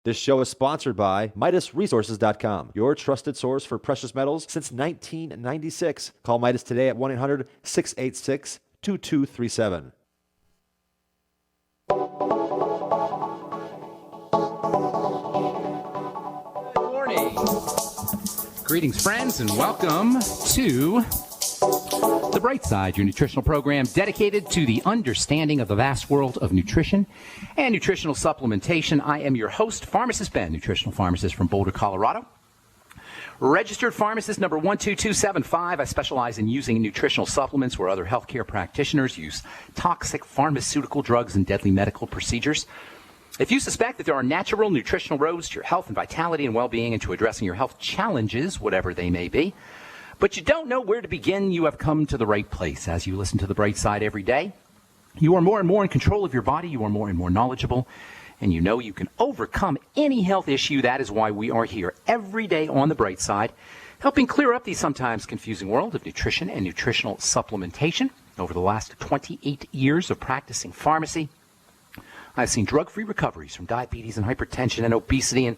This show is sponsored by MidasResources.com, your trusted source for precious metals since 1996. Call Midas today at 1-800-686-2237. Good morning. Greetings, friends, and welcome to The Bright Side, your nutritional program dedicated to the understanding of the vast world of nutrition and nutritional supplementation. I am your host, Pharmacist Ben, nutritional pharmacist from Boulder, Colorado. Registered pharmacist number 12275. I specialize in using nutritional supplements where other healthcare practitioners use toxic pharmaceutical drugs and deadly medical procedures. If you suspect that there are natural nutritional roads to your health and vitality and well-being and to addressing your health challenges, whatever they may be, but you don't know where to begin, you have come to the right place. As you listen to The Bright Side every day, you are more and more in control of your body, you are more and more knowledgeable, and you know you can overcome any health issue. That is why we are here every day on The Bright Side, helping clear up the sometimes confusing world of nutrition and nutritional supplementation. Over the last 28 years of practicing pharmacy, I've seen drug-free recoveries from diabetes and hypertension and obesity and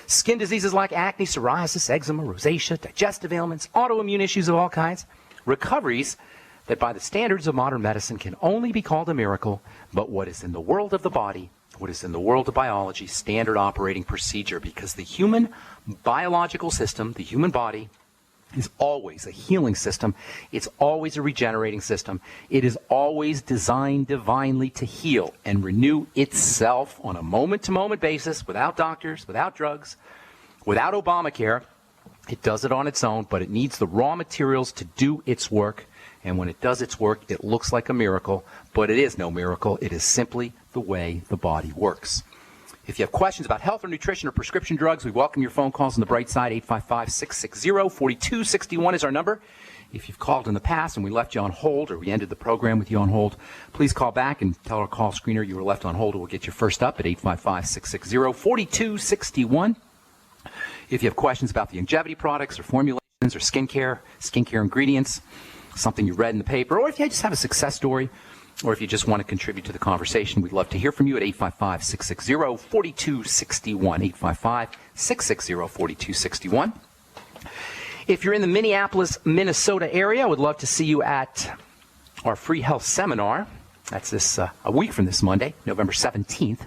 skin diseases like acne, psoriasis, eczema, rosacea, digestive ailments, autoimmune issues of all kinds. Recoveries that by the standards of modern medicine can only be called a miracle, but what is in the world of the body, what is in the world of biology, standard operating procedure, because the human biological system, the human body, is always a healing system. It's always a regenerating system. It is always designed divinely to heal and renew itself on a moment-to-moment basis, without doctors, without drugs, without Obamacare. It does it on its own, but it needs the raw materials to do its work. And when it does its work, it looks like a miracle, but it is no miracle. It is simply the way the body works. If you have questions about health or nutrition or prescription drugs, we welcome your phone calls on The Bright Side. 855-660-4261 is our number. If you've called in the past and we left you on hold or we ended the program with you on hold, please call back and tell our call screener you were left on hold, and we'll get you first up at 855-660-4261. If you have questions about the longevity products or formulations or skincare ingredients, something you read in the paper, or if you just have a success story, or if you just want to contribute to the conversation, we'd love to hear from you at 855-660-4261, 855-660-4261. If you're in the Minneapolis, Minnesota area, I would love to see you at our free health seminar. That's a week from this Monday, November 17th,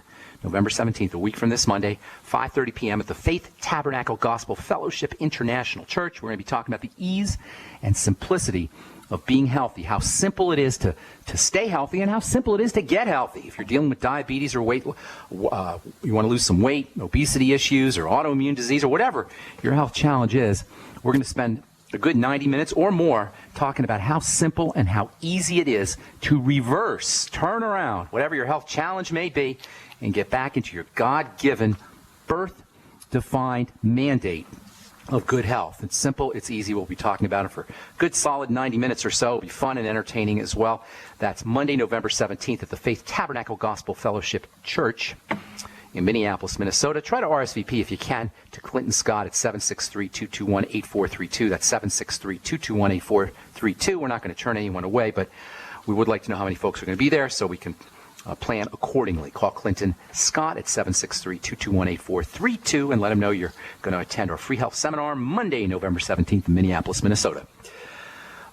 a week from this Monday, 5:30 p.m. at the Faith Tabernacle Gospel Fellowship International Church. We're going to be talking about the ease and simplicity of being healthy, how simple it is to stay healthy and how simple it is to get healthy. If you're dealing with diabetes or weight, you want to lose some weight, obesity issues, or autoimmune disease, or whatever your health challenge is, we're going to spend a good 90 minutes or more talking about how simple and how easy it is to reverse, turn around, whatever your health challenge may be, and get back into your God-given, birth-defined mandate of good health. It's simple, it's easy. We'll be talking about it for a good solid 90 minutes or so. It'll be fun and entertaining as well. That's Monday, November 17th at the Faith Tabernacle Gospel Fellowship Church in Minneapolis, Minnesota. Try to RSVP if you can to Clinton Scott at 763-221-8432. That's 763-221-8432. We're not going to turn anyone away, but we would like to know how many folks are going to be there so we can plan accordingly. Call Clinton Scott at 763-221-8432 and let him know you're going to attend our free health seminar Monday, November 17th in Minneapolis, Minnesota.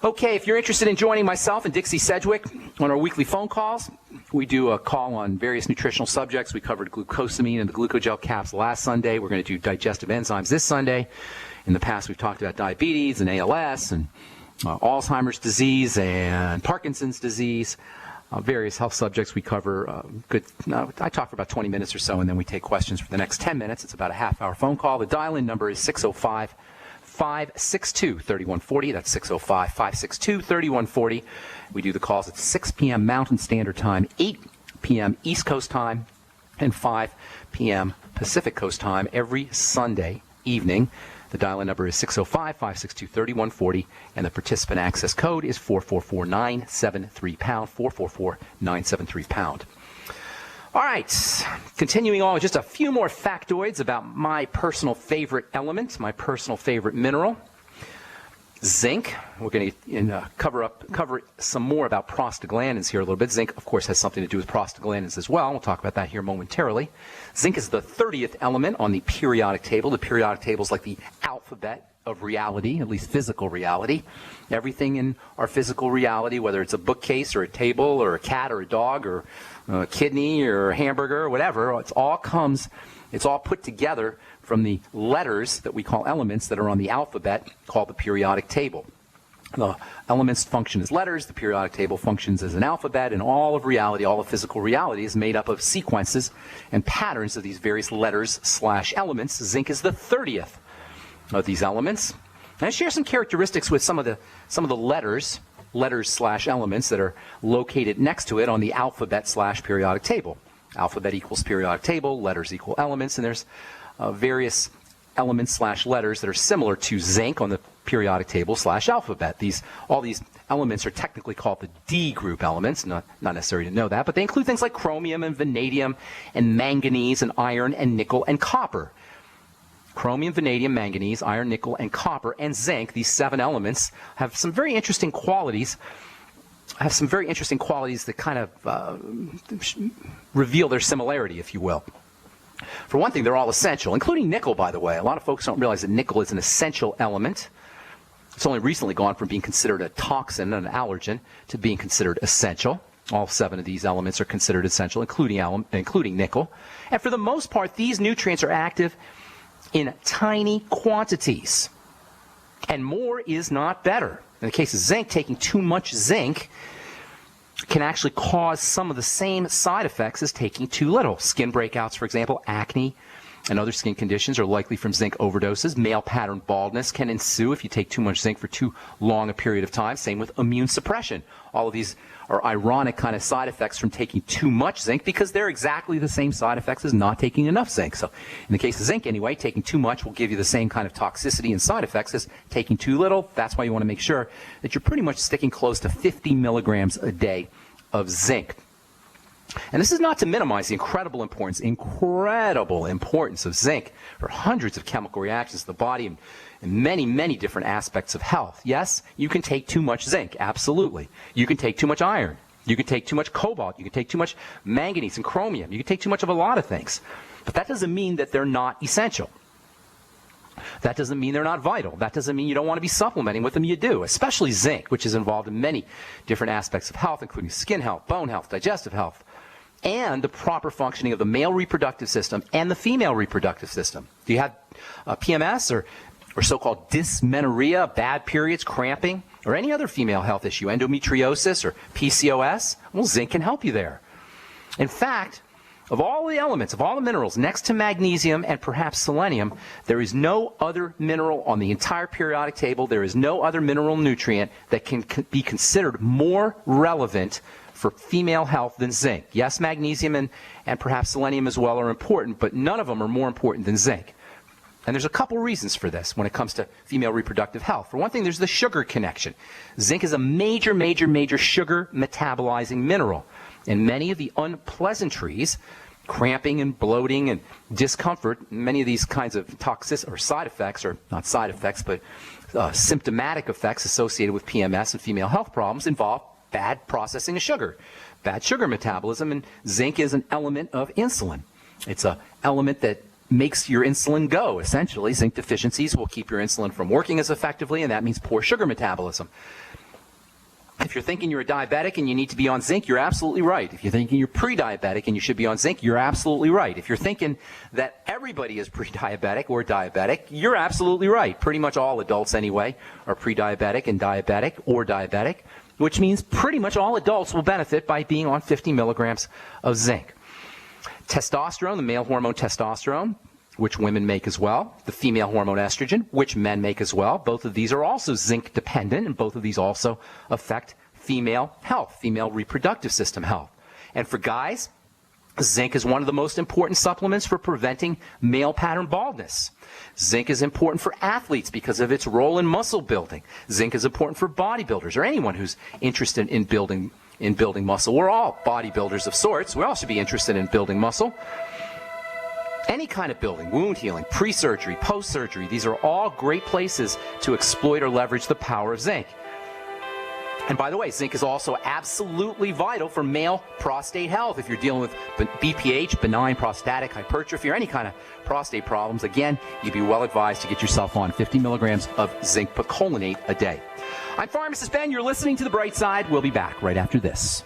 Okay, if you're interested in joining myself and Dixie Sedgwick on our weekly phone calls, we do a call on various nutritional subjects. We covered glucosamine and the glucogel caps last Sunday. We're going to do digestive enzymes this Sunday. In the past, we've talked about diabetes and ALS and Alzheimer's disease and Parkinson's disease. Various health subjects we cover. I talk for about 20 minutes or so, and then we take questions for the next 10 minutes. It's about a half-hour phone call. The dial-in number is 605-562-3140. That's 605-562-3140. We do the calls at 6 p.m. Mountain Standard Time, 8 p.m. East Coast Time, and 5 p.m. Pacific Coast Time every Sunday evening. The dial-in number is 605-562-3140, and the participant access code is 444-973-POUND, 444-973-POUND. All right, continuing on with just a few more factoids about my personal favorite element, my personal favorite mineral. Zinc, we're going to cover some more about prostaglandins here a little bit. Zinc, of course, has something to do with prostaglandins as well. We'll talk about that here momentarily. Zinc is the 30th element on the periodic table. The periodic table is like the alphabet of reality, at least physical reality. Everything in our physical reality, whether it's a bookcase or a table or a cat or a dog or a kidney or a hamburger or whatever, it's all put together from the letters that we call elements that are on the alphabet called the periodic table. The elements function as letters, the periodic table functions as an alphabet, and all of reality, all of physical reality is made up of sequences and patterns of these various letters/elements. Zinc is the 30th of these elements. And I share some characteristics with some of the letters/elements that are located next to it on the alphabet/periodic table. Alphabet equals periodic table, letters equal elements, and there's various elements/letters that are similar to zinc on the periodic table/alphabet. All these elements are technically called the D group elements, not necessary to know that, but they include things like chromium and vanadium and manganese and iron and nickel and copper. Chromium, vanadium, manganese, iron, nickel, and copper, and zinc, these 7 elements, have some very interesting qualities. That kind of reveal their similarity, if you will. For one thing, they're all essential, including nickel, by the way. A lot of folks don't realize that nickel is an essential element. It's only recently gone from being considered a toxin, an allergen, to being considered essential. All 7 of these elements are considered essential, including nickel. And for the most part, these nutrients are active in tiny quantities. And more is not better. In the case of zinc, taking too much zinc can actually cause some of the same side effects as taking too little. Skin breakouts, for example, acne, and other skin conditions are likely from zinc overdoses. Male pattern baldness can ensue if you take too much zinc for too long a period of time. Same with immune suppression. All of these are ironic kind of side effects from taking too much zinc because they're exactly the same side effects as not taking enough zinc. So in the case of zinc anyway, taking too much will give you the same kind of toxicity and side effects as taking too little. That's why you want to make sure that you're pretty much sticking close to 50 milligrams a day of zinc. And this is not to minimize the incredible importance of zinc for hundreds of chemical reactions in the body and many, many different aspects of health. Yes, you can take too much zinc, absolutely. You can take too much iron. You can take too much cobalt. You can take too much manganese and chromium. You can take too much of a lot of things. But that doesn't mean that they're not essential. That doesn't mean they're not vital. That doesn't mean you don't want to be supplementing with them. You do, especially zinc, which is involved in many different aspects of health, including skin health, bone health, digestive health, and the proper functioning of the male reproductive system and the female reproductive system. Do you have PMS or so-called dysmenorrhea, bad periods, cramping, or any other female health issue, endometriosis or PCOS? Well, zinc can help you there. In fact, of all the elements, of all the minerals, next to magnesium and perhaps selenium, there is no other mineral on the entire periodic table, there is no other mineral nutrient that can be considered more relevant for female health than zinc. Yes, magnesium and perhaps selenium as well are important, but none of them are more important than zinc. And there's a couple reasons for this when it comes to female reproductive health. For one thing, there's the sugar connection. Zinc is a major, major, major sugar metabolizing mineral. And many of the unpleasantries, cramping and bloating and discomfort, many of these kinds of toxic or side effects, or not side effects, but symptomatic effects associated with PMS and female health problems involve bad processing of sugar, bad sugar metabolism, and zinc is an element of insulin. It's an element that makes your insulin go, essentially. Zinc deficiencies will keep your insulin from working as effectively, and that means poor sugar metabolism. If you're thinking you're a diabetic and you need to be on zinc, you're absolutely right. If you're thinking you're pre-diabetic and you should be on zinc, you're absolutely right. If you're thinking that everybody is pre-diabetic or diabetic, you're absolutely right. Pretty much all adults anyway are pre-diabetic and diabetic or diabetic, which means pretty much all adults will benefit by being on 50 milligrams of zinc. Testosterone, the male hormone testosterone, which women make as well, the female hormone estrogen, which men make as well. Both of these are also zinc dependent, and both of these also affect female health, female reproductive system health. And for guys, zinc is one of the most important supplements for preventing male pattern baldness. Zinc is important for athletes because of its role in muscle building. Zinc is important for bodybuilders or anyone who's interested in building muscle. We're all bodybuilders of sorts. We all should be interested in building muscle. Any kind of building, wound healing, pre-surgery, post-surgery, these are all great places to exploit or leverage the power of zinc. And by the way, zinc is also absolutely vital for male prostate health. If you're dealing with BPH, benign prostatic hypertrophy, or any kind of prostate problems, again, you'd be well advised to get yourself on 50 milligrams of zinc picolinate a day. I'm Pharmacist Ben. You're listening to The Bright Side. We'll be back right after this.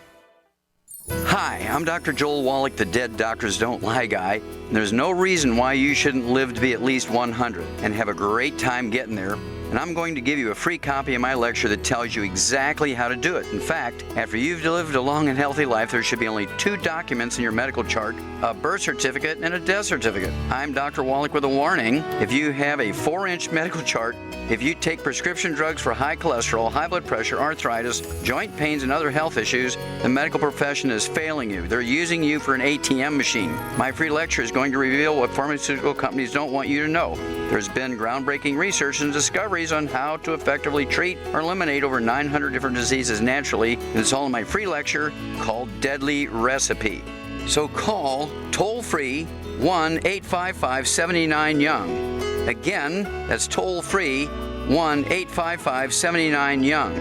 Hi, I'm Dr. Joel Wallach, the Dead Doctors Don't Lie guy. There's no reason why you shouldn't live to be at least 100 and have a great time getting there. And I'm going to give you a free copy of my lecture that tells you exactly how to do it. In fact, after you've lived a long and healthy life, there should be only 2 documents in your medical chart, a birth certificate and a death certificate. I'm Dr. Wallach with a warning. If you have a 4-inch medical chart, if you take prescription drugs for high cholesterol, high blood pressure, arthritis, joint pains, and other health issues, the medical profession is failing you. They're using you for an ATM machine. My free lecture is going to reveal what pharmaceutical companies don't want you to know. There's been groundbreaking research and discoveries on how to effectively treat or eliminate over 900 different diseases naturally, and it's all in my free lecture called Deadly Recipe. So call toll-free 1-855-79-YOUNG. Again, that's toll-free 1-855-79-YOUNG.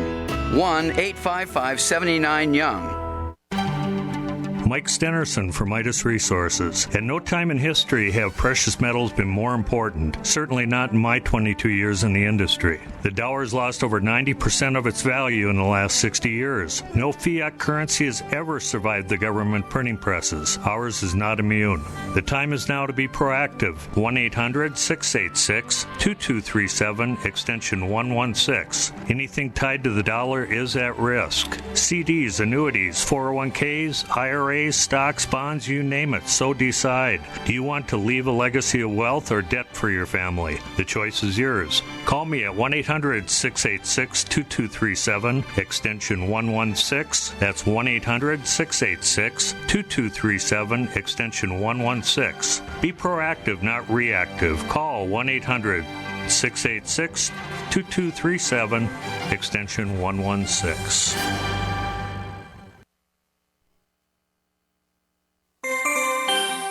1-855-79-YOUNG. Mike Stenerson for Midas Resources. At no time in history have precious metals been more important, certainly not in my 22 years in the industry. The dollar has lost over 90% of its value in the last 60 years. No fiat currency has ever survived the government printing presses. Ours is not immune. The time is now to be proactive. 1-800-686-2237, extension 116. Anything tied to the dollar is at risk. CDs, annuities, 401ks, IRAs, stocks, bonds, you name it, so decide. Do you want to leave a legacy of wealth or debt for your family? The choice is yours. Call me at 1-800-686-2237, extension 116. That's 1-800-686-2237, extension 116. Be proactive, not reactive. Call 1-800-686-2237, extension 116.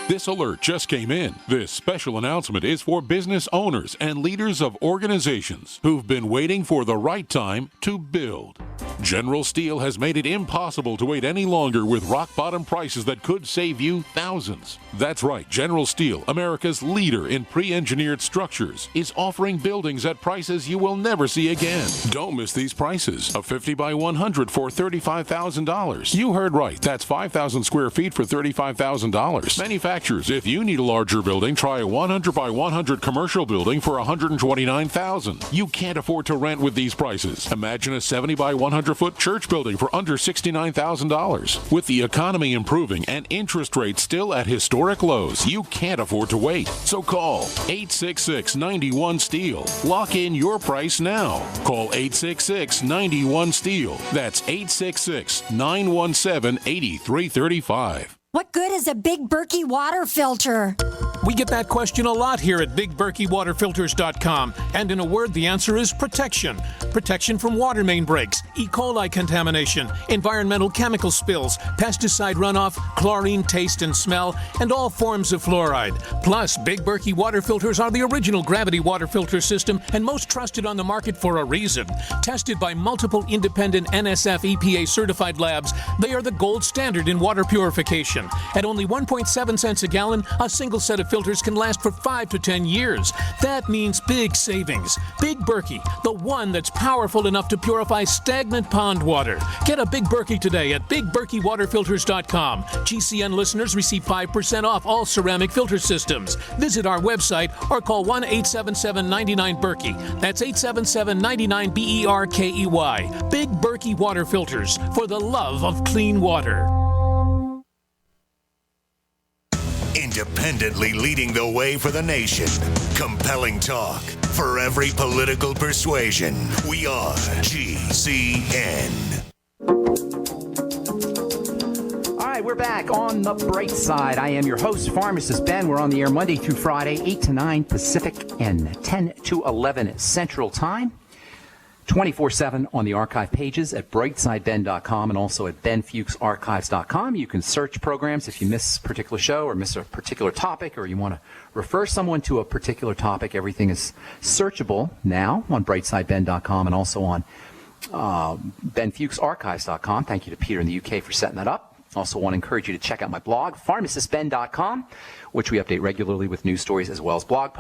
This alert just came in. This special announcement is for business owners and leaders of organizations who've been waiting for the right time to build. General Steel has made it impossible to wait any longer with rock-bottom prices that could save you thousands. That's right, General Steel, America's leader in pre-engineered structures, is offering buildings at prices you will never see again. Don't miss these prices. A 50 by 100 for $35,000. You heard right. That's 5,000 square feet for $35,000. Manufacturers, if you need a larger building, try a 100 by 100 commercial building for $129,000. You can't afford to rent with these prices. Imagine a 70 by 100-foot church building for under $69,000. With the economy improving and interest rates still at historic lows, you can't afford to wait. So call 866-91-STEEL. Lock in your price now. Call 866-91-STEEL. That's 866-917-8335. What good is a Big Berkey water filter? We get that question a lot here at BigBerkeyWaterFilters.com. And in a word, the answer is protection. Protection from water main breaks, E. coli contamination, environmental chemical spills, pesticide runoff, chlorine taste and smell, and all forms of fluoride. Plus, Big Berkey water filters are the original gravity water filter system and most trusted on the market for a reason. Tested by multiple independent NSF EPA certified labs, they are the gold standard in water purification. At only 1.7 cents a gallon, a single set of filters can last for 5 to 10 years. That means big savings. Big Berkey, the one that's powerful enough to purify stagnant pond water. Get a Big Berkey today at BigBerkeyWaterFilters.com. GCN listeners receive 5% off all ceramic filter systems. Visit our website or call 1-877-99-BERKEY. That's 877-99-BERKEY. Big Berkey Water Filters, for the love of clean water. Independently leading the way for the nation. Compelling talk for every political persuasion. We are GCN. All right, we're back on the bright side. I am your host, Pharmacist Ben. We're on the air Monday through Friday, 8 to 9 Pacific and 10 to 11 Central Time. 24/7 on the archive pages at brightsideben.com and also at benfuchsarchives.com. You can search programs if you miss a particular show or miss a particular topic, or you want to refer someone to a particular topic. Everything is searchable now on brightsideben.com and also on benfuchsarchives.com. Thank you to Peter in the UK for setting that up. Also want to encourage you to check out my blog, pharmacistben.com, which we update regularly with news stories as well as blog posts.